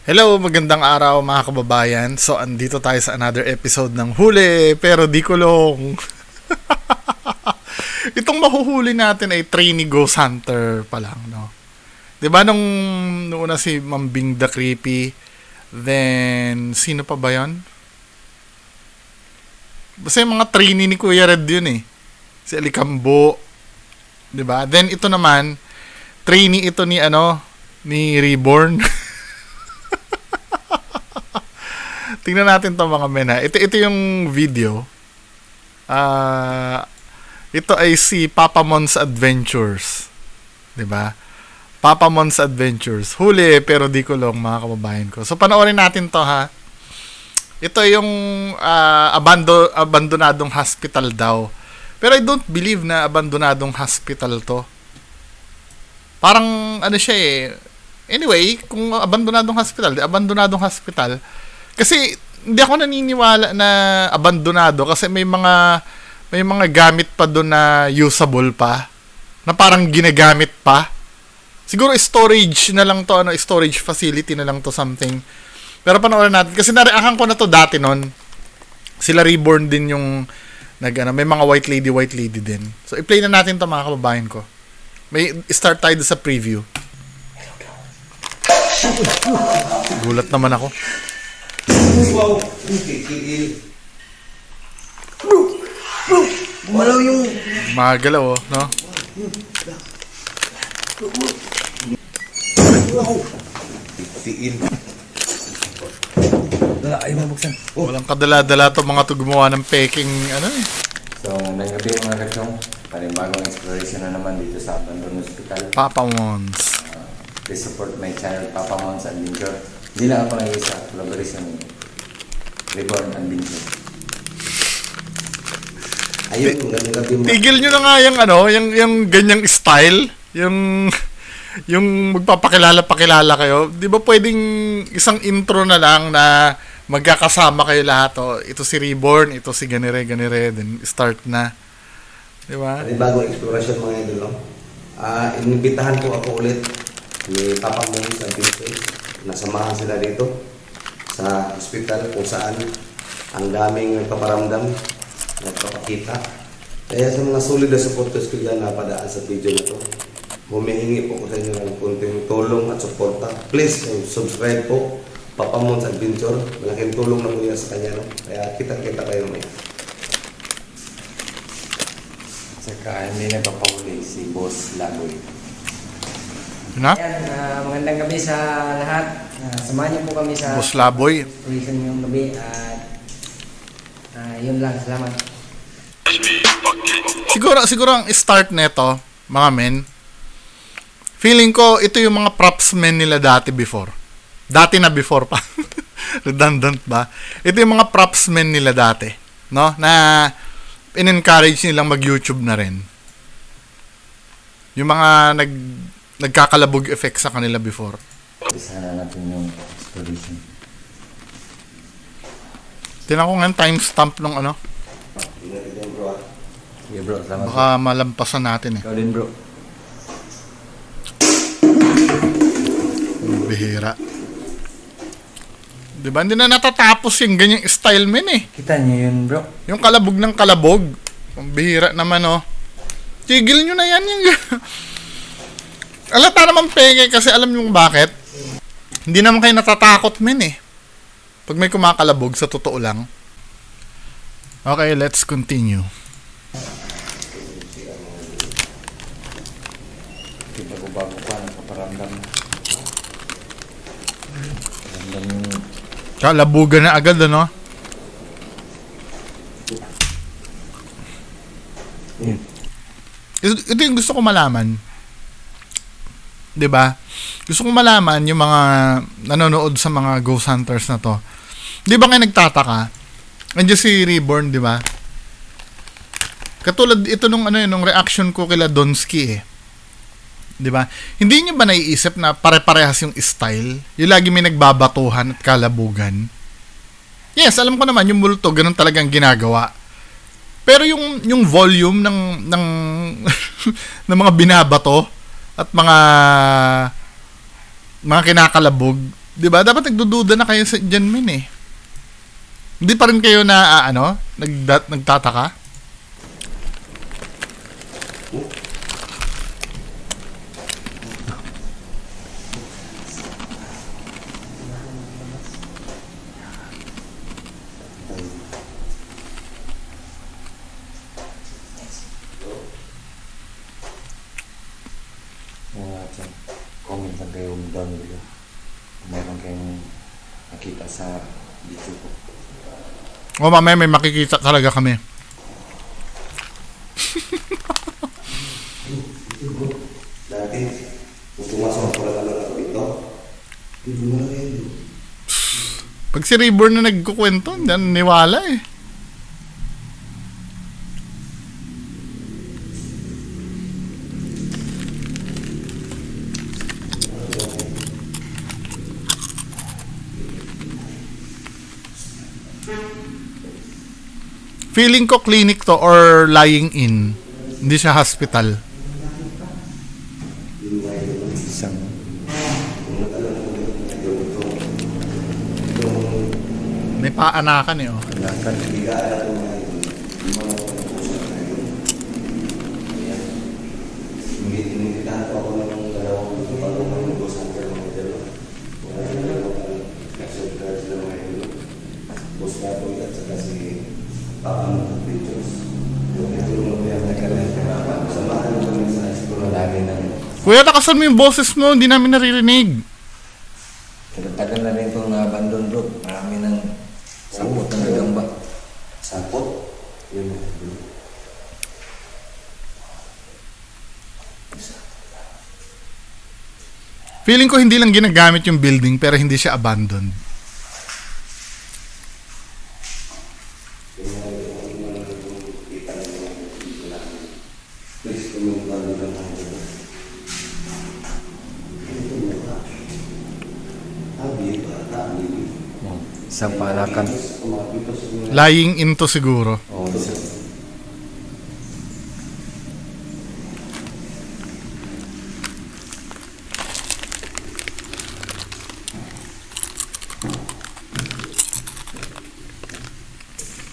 Hello, magandang araw mga kababayan. So, andito tayo sa another episode ng Huli Pero Di Kulong. Itong mahuhuli natin ay trainee ghost hunter pa lang, no? 'Di ba nung una si Mambing the Creepy, then sino pa ba 'yon? Basta yung mga trainee ni Kuya Red yun eh. Si Alicambo, 'di ba? Then ito naman, trainee ito ni Reborn. Tingnan natin to mga men ha. Ito yung video. Ito ay si Papa Mon's Adventures. 'Di ba? Papa Mon's Adventures. Huli pero di kulong mga kababayan ko. So panoorin natin to ha. Ito yung abandonadong hospital daw. Pero I don't believe na abandonadong hospital to. Parang ano siya eh. Anyway, kung abandonadong hospital. Kasi hindi ako naniniwala na abandonado kasi may mga gamit pa doon na usable pa, na parang ginagamit pa. Siguro storage na lang to, storage facility na lang to something. Pero panoorin natin kasi nareahan ko na to dati noon. Sila Reborn din yung may mga white lady din. So i-play na natin to mga kababayan ko. May start tayo sa preview. Gulat naman ako. Wow, bro, gumalaw yung magalaw no? Tiin. Dala, ayaw mabuksan. Walang kadala-dala to mga to gumawa ng peking So, nanggabi mga kachong, panibagong exploration na naman dito sa Abandon Hospital. Papa Mons. Please support my channel, Papa Mons Adventure. Hindi lang ako nag-isa, collaboration ni Reborn Adventure. Ayun, gabi mo. Tigil nyo na nga yung ganyang style, yung magpapakilala kayo. Di ba pwedeng isang intro na lang na magkakasama kayo lahat, ito si Reborn, ito si ganire, then start na. Di ba? Bagong exploration mga idol, no? Inibitahan ko ako ulit ni Papa Mons Adventure. Nasamahan sila dito sa hospital kung saan ang daming nagpaparamdam, nagpapakita. Kaya sa mga solid na supporters ko dyan na padaan sa video na ito, humihingi po ko sa inyo ng kunting tulong at suporta. Please, subscribe po, Papa Mons Adventure. Malaking tulong na po yan sa kanya. No? Kaya kita-kita kayo may. Saka hindi nagpapahuli si Boss Laboy. Na? Ayan, magandang gabi sa lahat. Samahan niyo po kami sa Boss Laboy. exploration ngayong gabi at yun lang, salamat. Siguro ang start nito, mga men, feeling ko ito yung mga props men nila dati before. Dati na before pa. Redundant ba? Ito yung mga props men nila dati, no? Na in-encourage nilang mag-YouTube na rin. Yung mga nagkakalabog effect sa kanila before. Isa na natin yung exploration. Tinan ko nga timestamp ng Sige bro, salamat. baka malampasan natin eh. Ikaw din bro. Bihira. Diba? Hindi na natatapos yung ganyang style men eh. Kita niyo yun bro. Yung kalabog ng kalabog. Ang bihira naman Tigil nyo na yan yung... Alata naman peke kasi alam nyo bakit? Hindi naman kayo natatakot men eh. Pag may kumakalabog sa totoo lang. Okay, let's continue. Bago pa, nagpaparamdam. Paramdam yung... Kalabugan na agad Ito yung gusto ko malaman. 'Di ba? Gusto ko malaman yung mga nanonood sa mga ghost hunters na to. 'Di ba kayo nagtataka? Andiyan si Reborn, 'di ba? Katulad ito nung reaction ko kila Donsky eh. 'Di ba? Hindi niyo ba naiisip na pare-parehas yung style? Yung lagi may nagbabatuhan at kalabugan. Yes, alam ko naman yung multo ganun talagang ginagawa. Pero yung volume ng ng mga binabato at mga kinakalabog, 'Di ba? Dapat nagdududa na kayo sa diyan min eh. Hindi pa rin kayo na nagtataka? Comment lang kayo down below. Meron kayong nakita sa video ko. O mamaya may makikita talaga kami. Dati, gusto masok ko lang ako dito. Hindi mo na rin. Pag si Reborn na nagkukwento, hindi na niwala eh. Feeling ko clinic to or lying in. Hindi siya hospital. Isang May paanakan eh oh. anakan. Inimbitahan ko ako ng dalawang pag-umang boss ng mga dalawa. Sila mga ilo. Boss na po at saka si Papa Pictures. Yung itulong mo yan na kailangan. Samahan mo kami sa eskwela namin ng... Kuya, takasan mo yung boses mo. Hindi namin naririnig. Tagal na rin itong abandon road. Marami ng sapot ng gagamba. Sapot? Yun. Feeling ko hindi lang ginagamit yung building pero hindi siya abandoned. Please comment down below. Isang paanakan. Lying into siguro. Oh,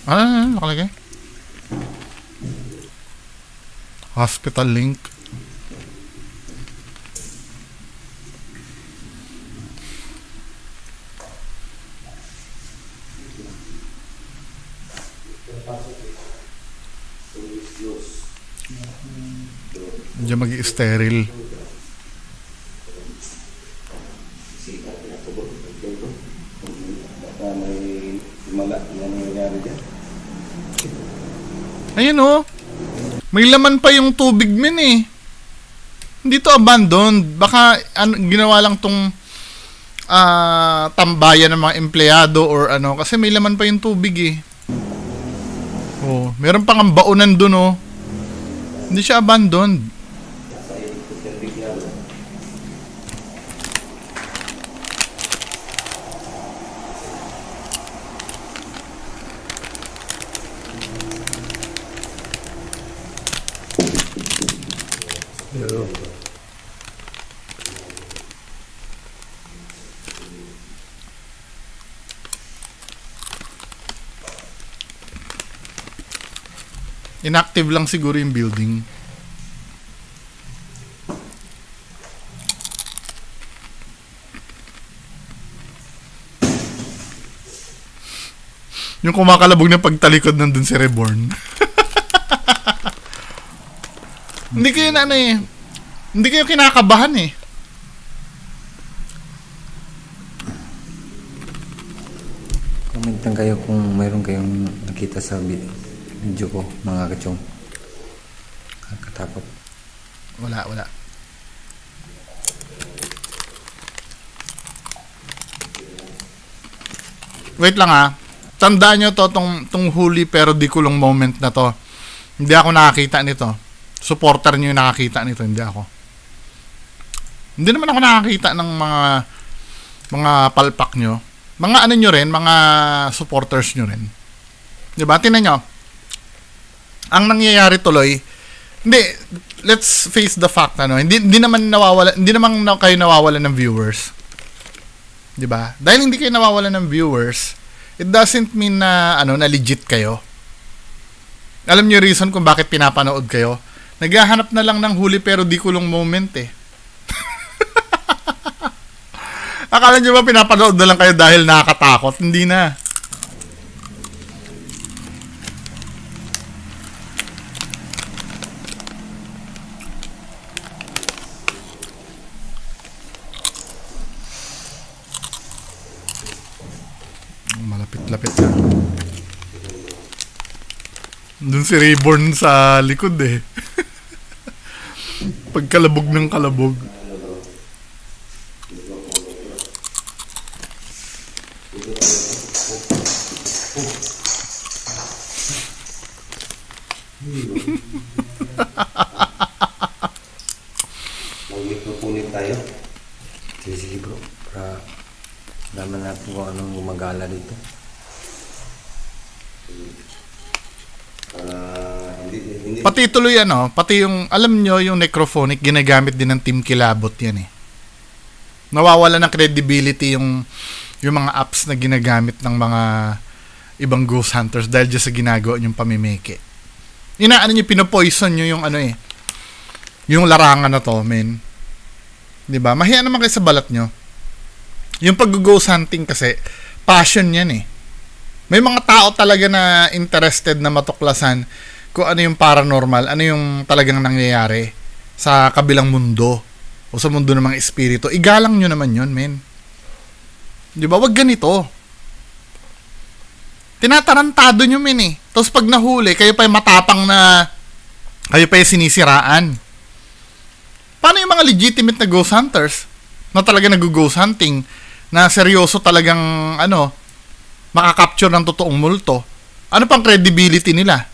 Ano nakalagay? Hospital link. Diyan mag-i-sterile. Baka may himala na nangyayari dyan. Ayun oh. May laman pa yung tubig min eh. Hindi to abandoned. Baka ginawa lang tong tambayan ng mga empleyado or ano. Kasi may laman pa yung tubig eh. Oh, meron pang ang baonan dun oh. Hindi siya abandoned. Inactive lang siguro yung building. Yung kumakalabog na pagtalikod nandun si Reborn. Hindi kayo na ano eh. Hindi kayo kinakabahan eh. comment lang kayo kung mayroon kayong nakita sa video ko, mga kachong. Kakatapot. Wala. Wait lang ah. Tandaan nyo to, tong huli pero di kulong moment na to. Hindi ako nakakita nito. Supporter nyo yung nakakita nito, hindi ako. Hindi naman ako nakakita ng mga palpak nyo. Mga ano nyo rin, mga supporters nyo rin. Diba? Tingnan nyo. Ang nangyayari tuloy, hindi, let's face the fact, ano, hindi naman kayo nawawala ng viewers. 'Di ba? Dahil hindi kayo nawawalan ng viewers, it doesn't mean na na legit kayo. Alam niyo reason kung bakit pinapanood kayo? Naghahanap na lang ng huli pero di kulong moment eh. Akala niyo ba pinapanood na lang kayo dahil nakakatakot? Hindi na. Malapit-lapit na. Doon si Rayborn sa likod eh. Pagkalabog ng kalabog. Mag-microphone tayo. Sige bro, para naman natin kung anong gumagala dito. Pati tuloy pati yung, alam nyo, yung Necrophonic, ginagamit din ng Team Kilabot yan eh. Nawawala ng credibility yung mga apps na ginagamit ng mga ibang ghost hunters dahil just sa ginagawa yung pamimeke. Inaano nyo, pinopoison nyo yung yung larangan na to, men. Diba? Mahiya naman kayo sa balat nyo. Yung pag-ghost hunting kasi, passion yan eh. May mga tao talaga na interested na matuklasan kung ano yung paranormal, ano yung talagang nangyayari sa kabilang mundo o sa mundo ng mga espiritu. Igalang nyo naman yun, men. Di ba? Wag ganito. Tinatarantado nyo, men eh. Tapos pag nahuli, kayo pa yung matapang na kayo pa yung sinisiraan. Paano yung mga legitimate na ghost hunters na talaga nag-ghost hunting na seryoso talagang makakapture ng totoong multo? Ano pang credibility nila?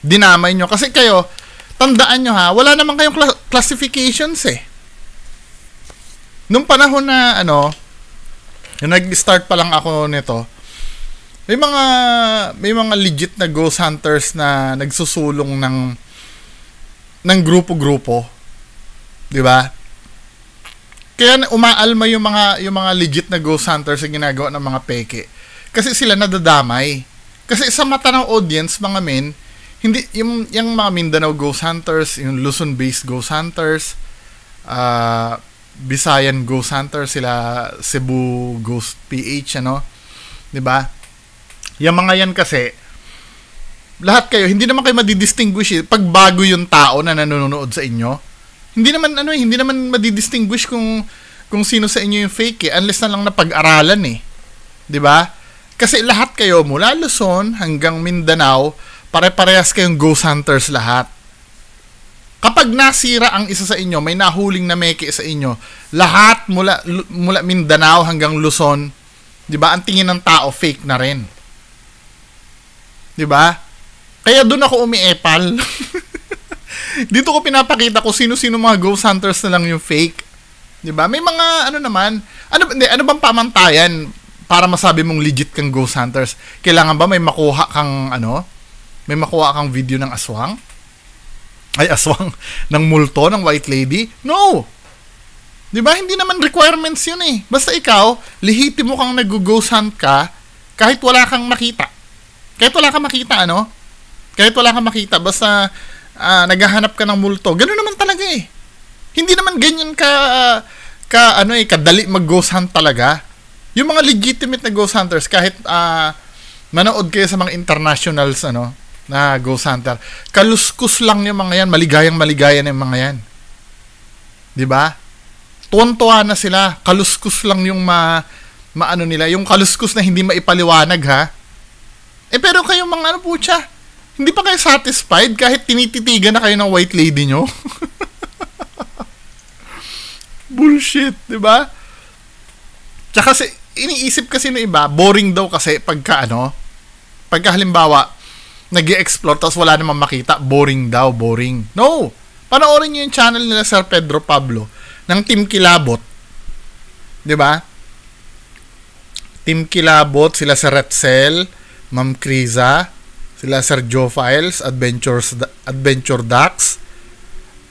Dinamay nyo. Kasi kayo, tandaan nyo ha, wala naman kayong classifications eh. Nung panahon na yung nag-start pa lang ako nito, may mga legit na ghost hunters na nagsusulong ng grupo-grupo. 'Di ba? Kaya umaalma yung mga legit na ghost hunters sa ginagawa ng mga peke. Kasi sila nadadamay. Kasi sa mata ng audience, mga men, hindi yung mga Mindanao ghost hunters, yung Luzon-based ghost hunters, Visayan ghost hunters, sila Cebu Ghost PH, 'di ba? Yung mga yan kasi, lahat kayo, hindi naman kayo madidistinguish pag bago yung tao na nanonood sa inyo. Hindi naman madidistinguish kung sino sa inyo yung fake unless na lang napag-aralan 'Di ba? Kasi lahat kayo mula Luzon hanggang Mindanao, pare-parehas kayong ghost hunters lahat. Kapag nasira ang isa sa inyo, may nahuling na meke sa inyo, lahat mula Mindanao hanggang Luzon, 'di ba? Ang tingin ng tao fake na rin. 'Di ba? Kaya doon ako umiepal. Dito ko pinapakita ko sino-sino mga ghost hunters na lang yung fake. 'Di ba? May mga ano bang pamantayan para masabi mong legit kang ghost hunters? Kailangan ba may makuha kang video ng aswang? Ay, aswang ng multo ng white lady? No. 'Di ba? Hindi naman requirements 'yun eh. Basta ikaw, lehitimo kang nag-ghost hunt ka kahit wala kang makita. Kahit wala kang makita, basta naghahanap ka ng multo. Ganoon naman talaga eh. Hindi naman ganyan kadali mag-ghost hunt talaga. Yung mga legitimate na ghost hunters, kahit manood kayo sa mga internationals na ghost hunter, kaluskus lang yung mga yan, maligaya na yung mga yan. 'Di ba? Tuwan-tuwa na sila, kaluskus lang yung maano nila, yung kaluskus na hindi maipaliwanag ha. Pero kayong mga hindi pa kayo satisfied kahit tinititigan na kayo ng white lady nyo? Bullshit, 'di ba? Tsaka iniisip kasi ng iba, boring daw kasi pagka halimbawa nag-i-explore tapos wala namang makita, boring. No! Panoorin nyo yung channel nila Sir Pedro Pablo ng Team Kilabot. 'Di ba? Team Kilabot, sila Sir Retzel, Ma'am Criza, sila Sir Joe Files, Adventure Dax,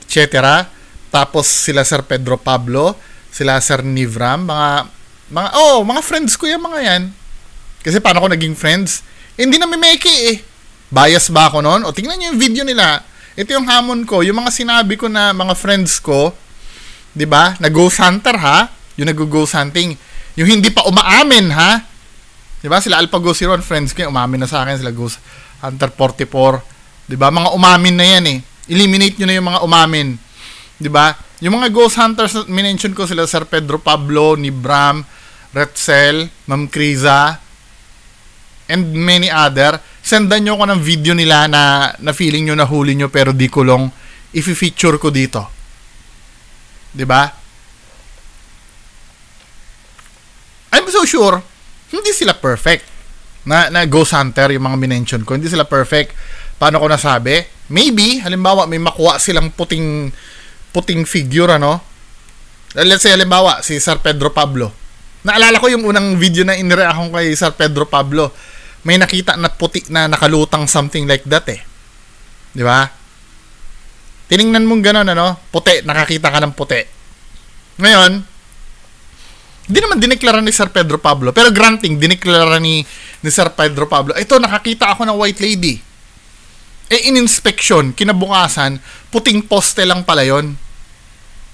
etc. Tapos sila Sir Pedro Pablo, sila Sir Nivram, Mga friends ko yung mga yan. Kasi paano ko naging friends? Hindi na mimeke eh. Bias ba ako noon? O tingnan niyo yung video nila. Ito yung hamon ko. Yung mga sinabi ko na mga friends ko, di ba? Nag-ghost hunter ha? Yung nag-ghost hunting. Yung hindi pa umaamin ha? Di ba? Sila Alpha Ghost Hero and friends ko, umamin na sa akin. Sila Ghost Hunter 44. Di ba? Mga umamin na yan eh. Eliminate nyo na yung mga umamin. Di ba? Yung mga ghost hunters na minention ko sila, Sir Pedro Pablo, ni Bram, Retzel, Ma'am Criza, and many other. Sendan nyo ko ng video nila na feeling nyo nahuli nyo pero di ko lang i-feature ko dito. Di ba? I'm so sure hindi sila perfect na ghost hunter yung mga minention ko. Hindi sila perfect. Paano ko nasabi? Maybe, halimbawa, may makuha silang puting figure, ano? Let's say, halimbawa, si Sir Pedro Pablo. Naalala ko yung unang video na inireact ko kay Sir Pedro Pablo. May nakita na puti na nakalutang something like that eh. Di ba? Tiningnan mong gano'n, ano? Puti, nakakita ka ng puti. Ngayon, hindi naman dineklara ni Sir Pedro Pablo. Pero granting, dineklara ni Sir Pedro Pablo. Ito, nakakita ako ng white lady. Eh, in inspection, kinabukasan, puting poste lang pala yun.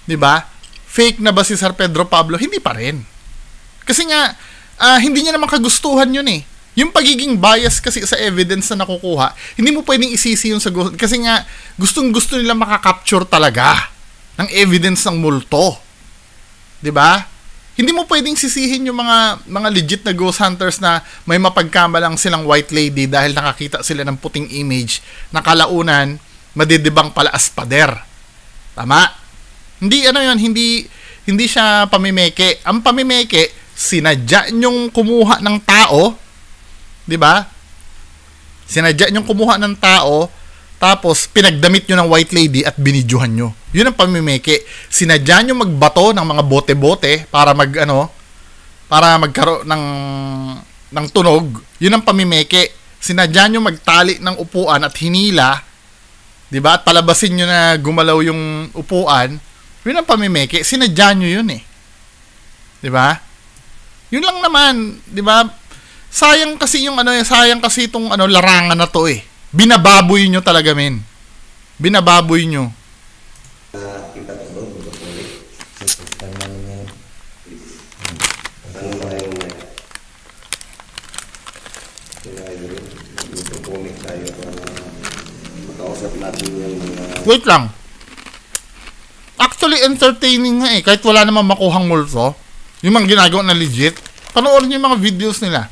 Diba? Fake na ba si Sir Pedro Pablo? Hindi pa rin. Kasi nga, hindi niya naman kagustuhan yun eh. Yung pagiging bias kasi sa evidence na nakukuha, hindi mo pwedeng isisi yun sa gusto. Kasi nga, gustong-gusto nila makakapture talaga ng evidence ng multo. Diba? Hindi mo pwedeng sisihin yung mga legit na ghost hunters na may mapagkamalang silang white lady dahil nakakita sila ng puting image na kalaunan madidibang pala as pader. Tama? Hindi hindi siya pamimeke. Ang pamimeke, sinadya nyong kumuha ng tao, 'di ba? Sinadya nyong kumuha ng tao, tapos pinagdamit nyo ng white lady at binidyohan nyo. Yun ang pamimeke. Sinadya nyo magbato ng mga bote-bote para magkaroon ng tunog. Yun ang pamimeke. Sinadya nyo magtali ng upuan at hinila, 'di ba? At palabasin nyo na gumalaw yung upuan. Yun ang pamimeke. Sinadya nyo yun eh. 'Di ba? Yun lang naman, 'di ba? Sayang kasi itong larangan na to eh. Binababoy nyo talaga, men. Binababoy nyo. Kita ko doon, ulit. Tanong niya. Tanong tayo na. Magpupunik tayo para makausap natin yung mga... Wait lang. Actually, entertaining nga eh. Kahit wala namang makuhang multo. Yung mga ginagawa na legit. Panoorin nyo yung mga videos nila.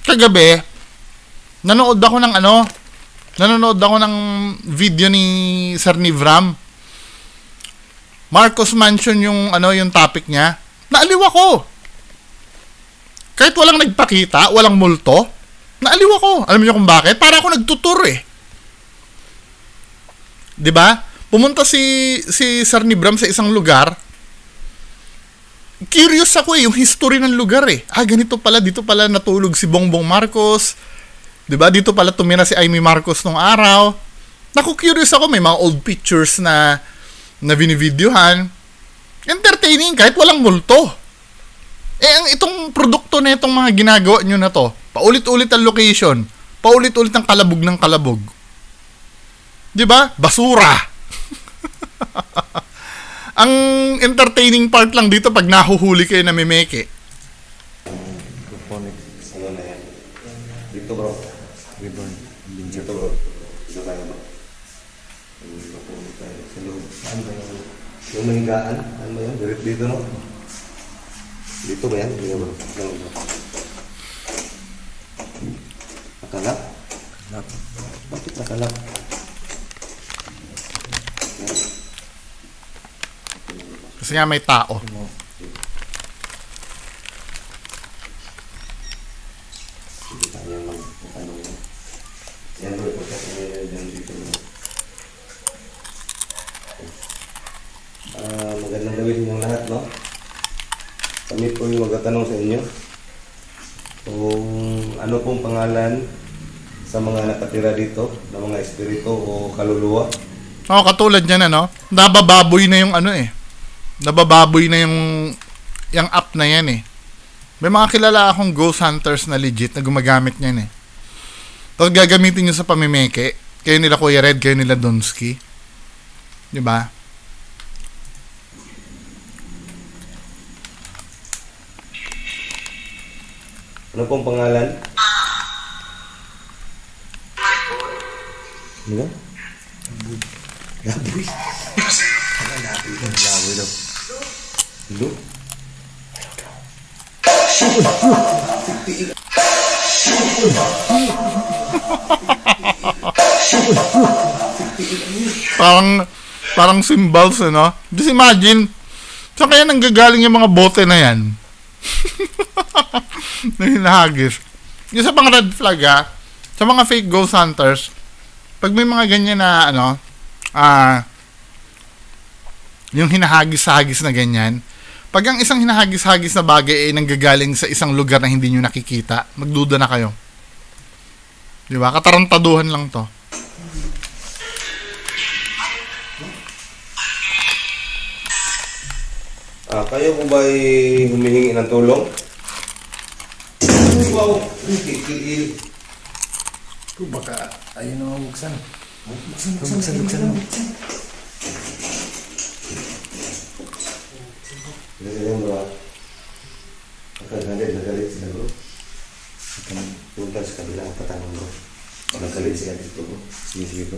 Kagabi, nanood ako ng video ni Sir Nivram. Marcos Mansion yung topic niya. Naaliw ako. Kahit walang nagpakita, walang multo, naaliw ako. Alam niyo kung bakit? Para ako nagtutur eh. 'Di ba? Pumunta si Sir Nivram sa isang lugar. Curious ako eh, yung history ng lugar eh. Ganito pala, dito pala natulog si Bongbong Marcos. 'Di ba? Dito pala tumira si Amy Marcos nung araw. Naku-curious ako, may mga old pictures na binivideohan. Entertaining kahit walang multo. Itong produkto na itong mga ginagawa nyo na to, paulit-ulit ang location, paulit-ulit ang kalabog ng kalabog. 'Di ba? Basura. Ang entertaining part lang dito pag nahuhuli kayo na mimeke. Ano na yan? Dito bro. Ribbon. Dito bro. Dito tayo bro. Magpupunik tayo sa loob. Saan ba yung... Yung mahigaan? Ano ba yun? Dito no? Dito ba yan? Dito bro. Dito bro. Nakalap? Lap. Bakit nakalap? Kasi nga may tao. Yan bro. Yan dito bro. Magandang gabi sa inyong lahat, no? Kami po yung magtatanong sa inyo kung ano pong pangalan sa mga nakatira dito na mga espiritu o kaluluwa. Katulad niyan nabababoy na yung Nabababoy na yung yung app na yan eh. May mga kilala akong ghost hunters na legit na gumagamit niyan eh. Tapos gagamitin nyo sa pamimeke. Kayo nila Kuya Red, kayo nila Donsky. Di ba? Ano pong pangalan? Ano ba? Laboy. Laboy daw. Hello? Parang symbols, no? Just imagine, saan kaya nanggagaling yung mga bote na yan? Na hinahagis. Yung sa mga red flag, sa mga fake ghost hunters, pag may mga ganyan na, yung hinahagis-hagis na ganyan, pag ang isang hinahagis-hagis na bagay ay nanggagaling sa isang lugar na hindi nyo nakikita, magduda na kayo. Di ba? Katarantaduhan lang to. Kayo po ba humihingi ng tulong? Wow! Kikil. Baka ayun na buksan. Buksan. Ganyan bro. Nagalit sila bro. Punta sa kabilang patanong bro. Nagalit sila dito bro. Sige bro.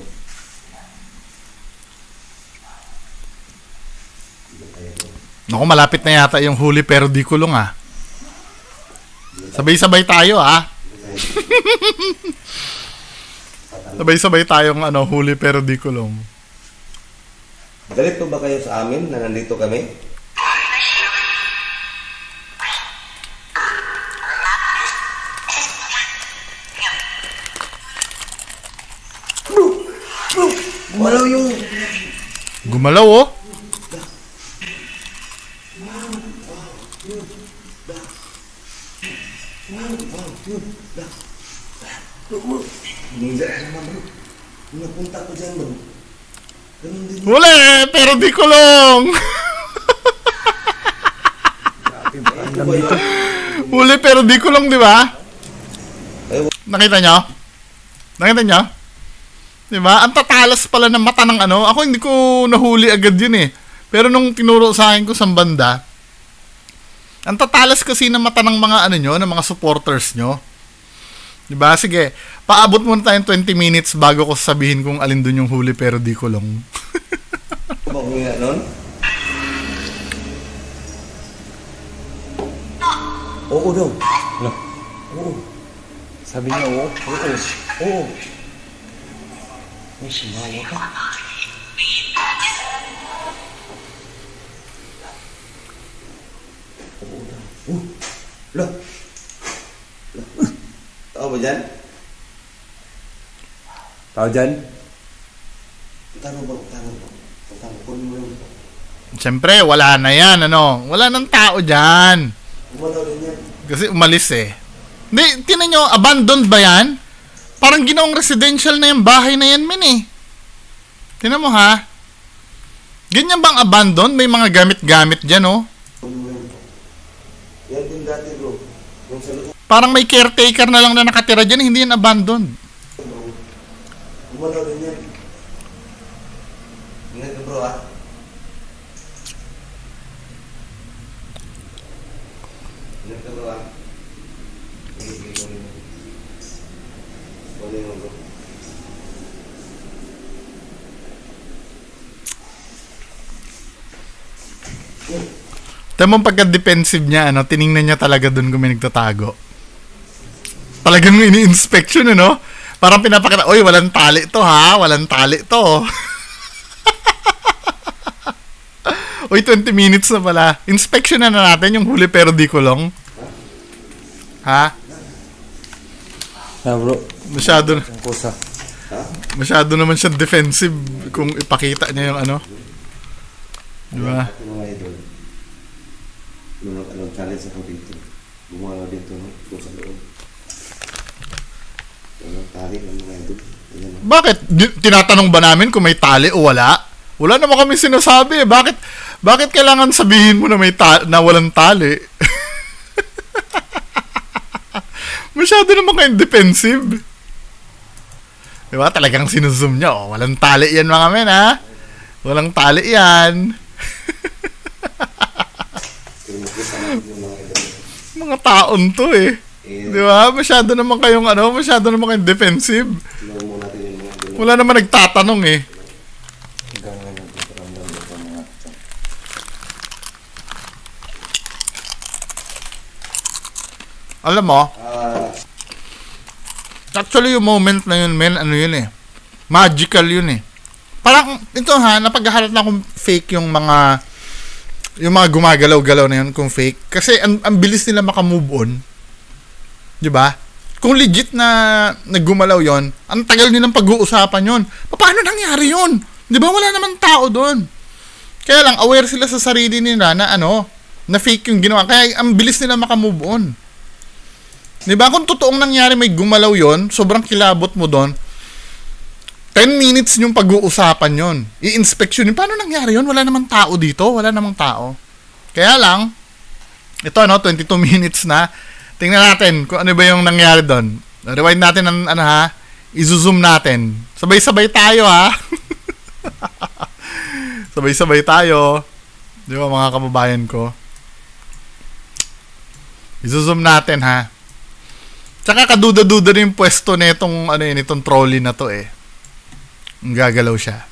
Naku, malapit na yata yung huli pero di kulong Sabay-sabay tayo Sabay-sabay tayong huli pero di kulong. Galit po ba kayo sa amin na nandito kami? Gumalaw yung... Gumalaw oh. Napunta ko dyan bro. Huli pero di kulong. Huli pero di kulong, di ba? Nakita nyo? Di ba? Ang tatalas pala ng mata ng Ako hindi ko nahuli agad yun eh. Pero nung tinuro sa akin ko sa banda, ang tatalas kasi ng mata ng mga ng mga supporters nyo. Di ba? Sige, paabot muna tayong 20 minutes bago ko sabihin kung alin dun yung huli pero di kulong. Bakit nga nun? Oo daw. Ano? Oo. Sabi niya oo. Oo. May sumawa ka. Oo daw. Lo. Tao ba dyan? Tao dyan? Tanong ba? Kunin mo lang. Siyempre, wala na yan, Wala nang tao dyan. Umalaw din yan. Kasi umalis eh. Hindi, tinan nyo, abandoned ba yan? Parang ginawang residential na yung bahay na yan, men eh. Tinan mo ha. Ganyan bang abandoned? May mga gamit-gamit dyan, Yan din dati bro. Yung sa loob. Parang may caretaker na lang na nakatira dyan, hindi yan abandoned. Umalaw din yan. Ingat ka bro Ingat ka bro Sige, kunin mo bro. Tamang pagka-defensive niya, tiningnan niya talaga doon kung may nagtatago. Talagang ini-inspection, Parang pinapakita, oy, walang tali to ha, walang tali to. Oy, 20 minutes na pala. Inspection na natin yung huli pero di kulong. Ha? Bro. Masyado na. Kusa. Masyado naman siya defensive kung ipakita niya yung Diba? Mga idol. Nung challenge ako dito. Gumawa dito, Doon sa loob. Walang tali ng mga idol. Bakit? Tinatanong ba namin kung may tali o wala? Wala naman kami sinasabi. Bakit kailangan sabihin mo na na walang tali? Masyado naman kayong defensive. Diba? Talagang sinuzoom niya. Oh, walang tali yan mga men, ha? Walang tali yan. Mga taon to eh. Diba? Masyado naman kayong defensive. Wala naman nagtatanong eh. Alam mo, actually yung moment na yun, men, ano yun eh. Magical yun eh. Parang, ito ha, napaghaharap na kung fake yung mga gumagalaw-galaw na yun kung fake. Kasi ang bilis nila makamove on. Diba? Kung legit na naggumalaw yon, ang tagal nilang pag-uusapan yon. Paano nangyari yun? Diba? Wala naman tao doon. Kaya lang, aware sila sa sarili nila na na fake yung ginawa. Kaya ang bilis nila makamove on. Diba? Kung totoong nangyari may gumalaw yon, sobrang kilabot mo doon, 10 minutes yung pag-uusapan yon. I-inspection yun. Paano nangyari yun? Wala namang tao dito. Wala namang tao. Kaya lang, ito 22 minutes na. Tingnan natin kung ano ba yung nangyari doon. Rewind natin ang i-zoom natin. Sabay-sabay tayo ha. Sabay-sabay tayo. Di ba mga kababayan ko? I-zoom natin ha. Tsaka kaduda-duda rin yung pwesto nitong nitong trolley na to eh. Gagalaw siya.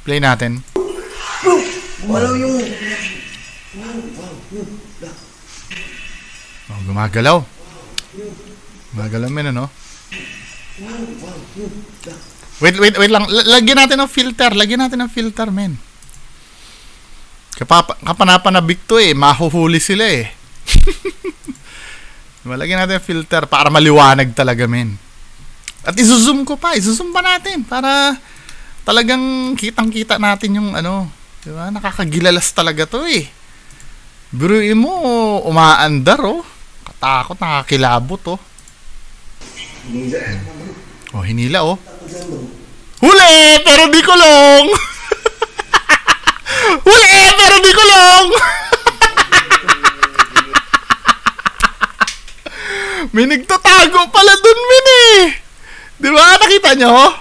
Play natin. Gumalaw yung... Oh, gumagalaw. Gumagalaw men Wait lang. Lagyan natin ng filter. Men. Kapanapanabik to eh. Mahuhuli sila eh. Lagyan natin ng filter para maliwanag talaga men. At i-zoom pa natin para talagang kitang-kita natin yung diba? Nakakagilalas talaga to eh. Biruin mo, umaandar oh. Katakot, nakakilabot oh. Oh, hinila oh. Huli! Pero di kulong! Huli! Pero di kulong! May nagtatago pala dun, min eh. Di ba? Nakita nyo?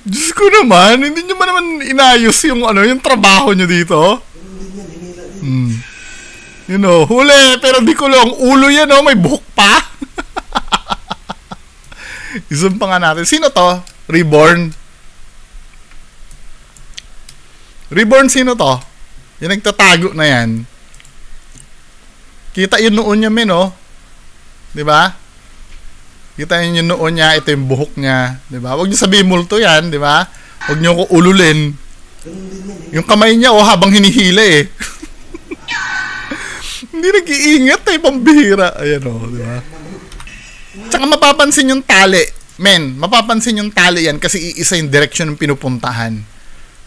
Diyos ko naman, hindi nyo ba naman inayos yung yung trabaho nyo dito? Huli, pero di kulong. Ulo yan may buhok pa. I-zoom pa nga natin. Sino to? Reborn? Reborn sino to? Yung nagtatago na yan. Kita yung noon niya, men, oh. Diba? Kita yung noon niya, ito yung buhok niya. Diba? Huwag niyo sabihin multo yan, diba? Huwag niyo ko ululin. Yung kamay niya, habang hinihila eh. Hindi nag-iingat eh, pambihira. Ayan, oh, diba? Tsaka mapapansin yung tali. Men, mapapansin yung tali yan kasi iisa yung direction ng pinupuntahan.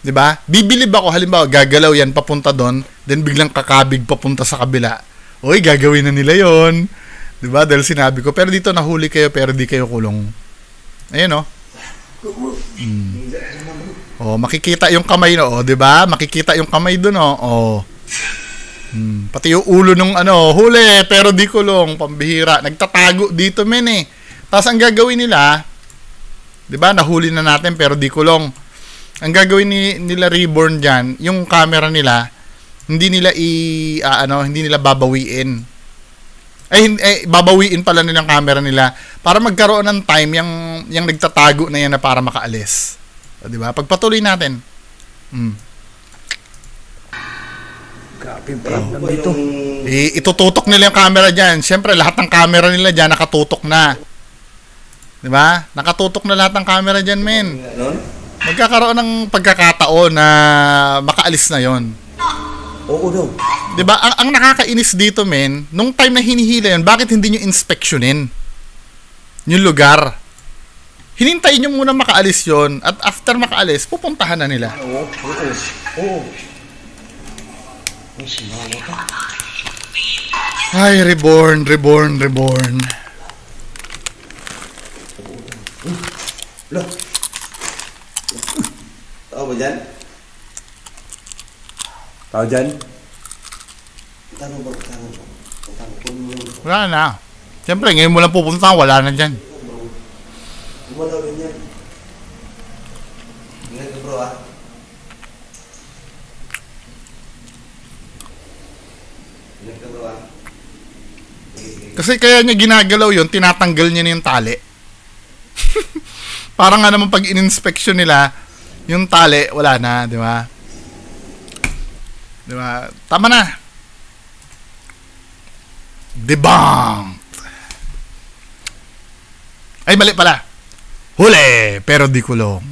Diba? Bibilib ako, halimbawa, gagalaw yan papunta doon, then biglang kakabig papunta sa kabila. Uy, gagawin na nila yon, diba? Dahil sinabi ko, pero dito nahuli kayo, pero di kayo kulong. Ayan, oh. Oh, makikita yung kamay, no? Oh, diba? Makikita yung kamay doon, oh. Oh. Pati yung ulo nung huli, pero di kulong, pambihira. Nagtatago dito, men eh. Tapos ang gagawin nila, diba? Nahuli na natin, pero di kulong. Ang gagawin nila Reborn dyan, yung camera nila, hindi nila babawiin. Babawiin pala nilang camera nila para magkaroon ng time yung nagtatago na yan na para makaalis. O, diba? Pagpatuloy natin. Grabe yung problem dito. Itututok nila yung camera dyan. Siyempre, lahat ng camera nila dyan nakatutok na. Diba? Nakatutok na lahat ng camera dyan, men. Magkakaroon ng pagkakataon na makaalis na yon. Oo daw. Diba? Ang nakakainis dito, men, nung time na hinihila yun, bakit hindi nyo inspeksyonin yung lugar? Hinintayin nyo muna makaalis yon at after makaalis, pupuntahan na nila. Oo. Ay, reborn. Loh. Tao ba dyan? Tao dyan? Tanong bro, tanong bro. Tanong bro. Wala na. Siyempre, ngayon mo lang pupunta, wala na dyan. Gumalaw rin yan. Ingat ka bro ah. Ingat ka bro ah. Kasi kaya niya ginagalaw yun, tinatanggal niya na yung tali. Parang nga naman pag in-inspection nila, yung tali, wala na, di ba? Di ba? Tama na. Debunked. Ay, mali pala. Huli, pero di kulong.